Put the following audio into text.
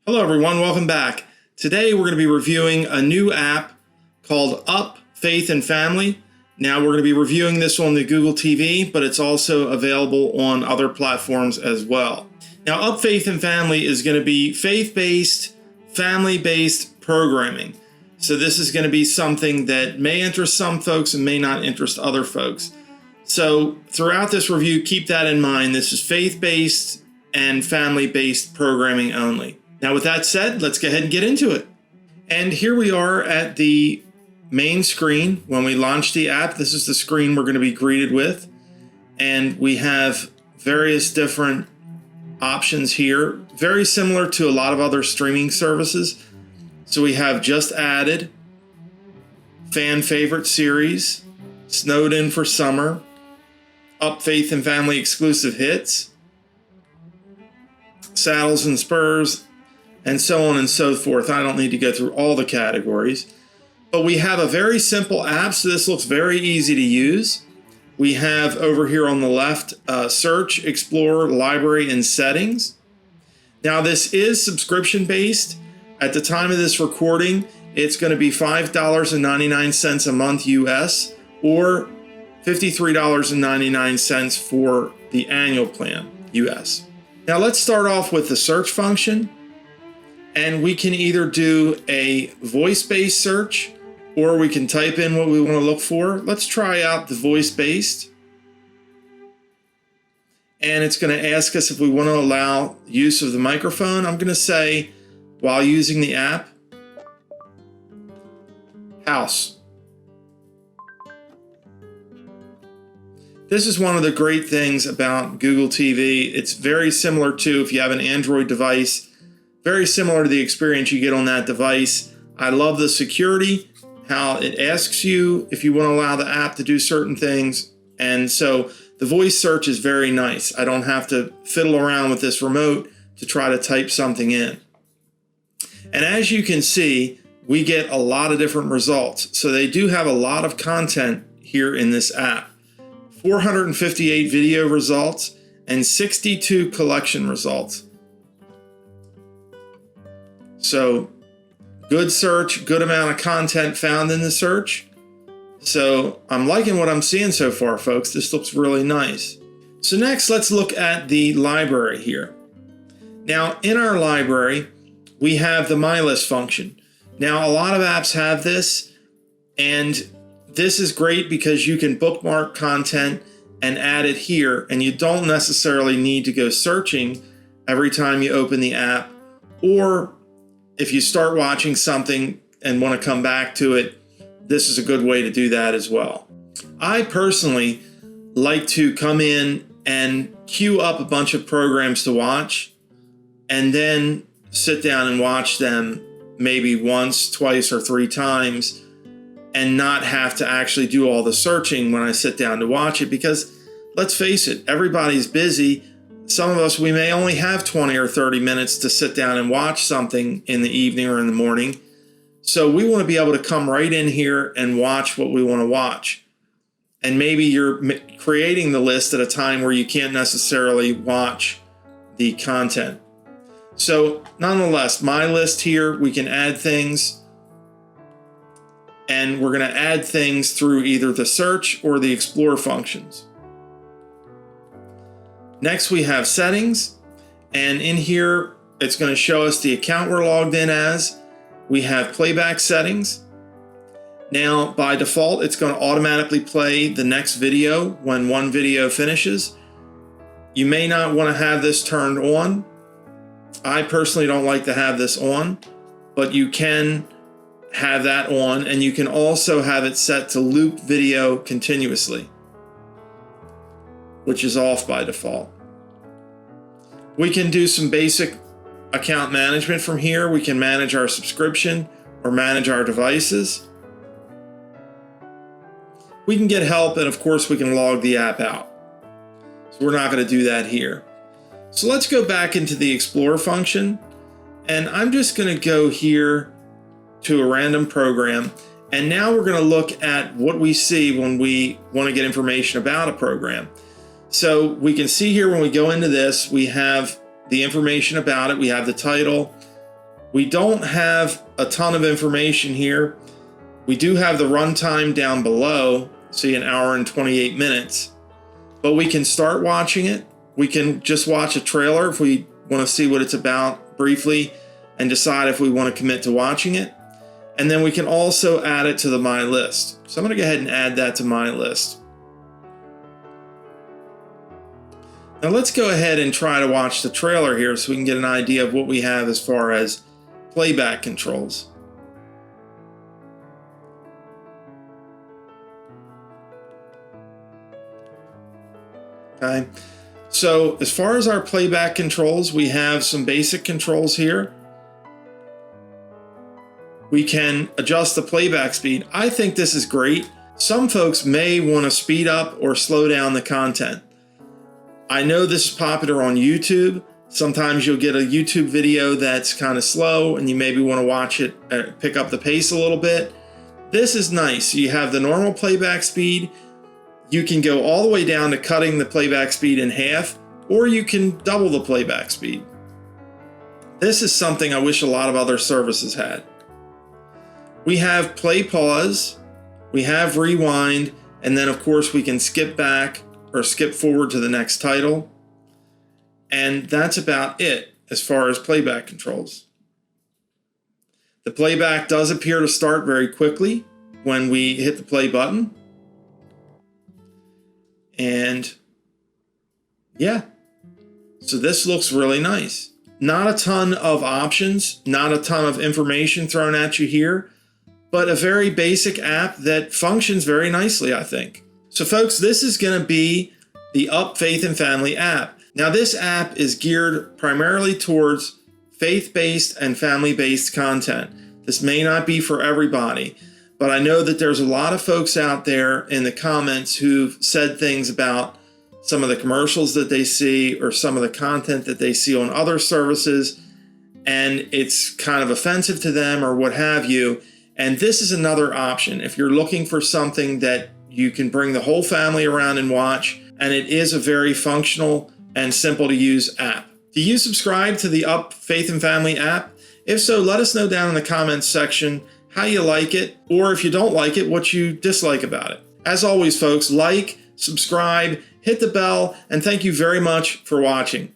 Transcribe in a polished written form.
Hello everyone, welcome back. Today we're going to be reviewing a new app called Up, Faith and Family. Now we're going to be reviewing this on the Google TV, but it's also available on other platforms as well. Now Up, Faith and Family is going to be faith-based, family-based programming. So this is going to be something that may interest some folks and may not interest other folks. So throughout this review, keep that in mind. This is faith-based and family-based programming only. Now, with that said, let's go ahead and get into it. And here we are at the main screen. When we launch the app, this is the screen we're going to be greeted with. And we have various different options here, very similar to a lot of other streaming services. So we have Just Added, Fan Favorite Series, Snowed In for Summer, Up, Faith and Family Exclusive Hits, Saddles and Spurs, and so on and so forth. I don't need to go through all the categories, but we have a very simple app, so this looks very easy to use. We have over here on the left, search, explore, library, and settings. Now this is subscription based. At the time of this recording, it's going to be $5.99 a month US or $53.99 for the annual plan US. Now let's start off with the search function. And we can either do a voice-based search or we can type in what we want to look for. Let's try out the voice-based. And it's going to ask us if we want to allow use of the microphone. I'm going to say, while using the app, house. This is one of the great things about Google TV. It's very similar to, if you have an Android device, very similar to the experience you get on that device. I love the security, how it asks you if you want to allow the app to do certain things. And so the voice search is very nice. I don't have to fiddle around with this remote to try to type something in. And as you can see, we get a lot of different results. So they do have a lot of content here in this app. 458 video results and 62 collection results. So good search, good amount of content found in the search. So I'm liking what I'm seeing so far, folks. This looks really nice. So next, let's look at the library here. Now in our library, we have the My List function. Now a lot of apps have this, and this is great because you can bookmark content and add it here, and you don't necessarily need to go searching every time you open the app, or if you start watching something and want to come back to it, this is a good way to do that as well. I personally like to come in and queue up a bunch of programs to watch and then sit down and watch them maybe once, twice, or 3 times and not have to actually do all the searching when I sit down to watch it, because let's face it, everybody's busy. Some of us, we may only have 20 or 30 minutes to sit down and watch something in the evening or in the morning. So we want to be able to come right in here and watch what we want to watch. And maybe you're creating the list at a time where you can't necessarily watch the content. So nonetheless, My List here, we can add things. And we're going to add things through either the search or the explore functions. Next, we have settings, and in here, it's going to show us the account we're logged in as. We have playback settings. Now, by default, it's going to automatically play the next video when one video finishes. You may not want to have this turned on. I personally don't like to have this on, but you can have that on, and you can also have it set to loop video continuously, which is off by default. We can do some basic account management from here. We can manage our subscription or manage our devices. We can get help, and of course we can log the app out. So we're not going to do that here. So let's go back into the Explore function, and I'm just going to go here to a random program. And now we're going to look at what we see when we want to get information about a program. So we can see here when we go into this, we have the information about it. We have the title, We don't have a ton of information here. We do have the runtime down below, see, an hour and 28 minutes, but we can start watching it. We can just watch a trailer if we want to see what it's about briefly and decide if we want to commit to watching it. And then we can also add it to my list. So I'm going to go ahead and add that to my list. Now let's go ahead and try to watch the trailer here so we can get an idea of what we have as far as playback controls. Okay, so as far as our playback controls, we have some basic controls here. We can adjust the playback speed. I think this is great. Some folks may want to speed up or slow down the content. I know this is popular on YouTube. Sometimes you'll get a YouTube video that's kind of slow and you maybe want to watch it, pick up the pace a little bit. This is nice. You have the normal playback speed. You can go all the way down to cutting the playback speed in half, or you can double the playback speed. This is something I wish a lot of other services had. We have play pause, we have rewind, and then of course we can skip back or skip forward to the next title. And that's about it as far as playback controls. The playback does appear to start very quickly when we hit the play button. And yeah, so this looks really nice. Not a ton of options, not a ton of information thrown at you here, but a very basic app that functions very nicely, I think. So folks, this is going to be the Up Faith and Family app. Now this app is geared primarily towards faith-based and family-based content. This may not be for everybody, but I know that there's a lot of folks out there in the comments who've said things about some of the commercials that they see or some of the content that they see on other services, and it's kind of offensive to them or what have you. And this is another option. If you're looking for something that you can bring the whole family around and watch, and it is a very functional and simple to use app. Do you subscribe to the Up Faith and Family app? If so, let us know down in the comments section how you like it, or if you don't like it, what you dislike about it. As always, folks, like, subscribe, hit the bell, and thank you very much for watching.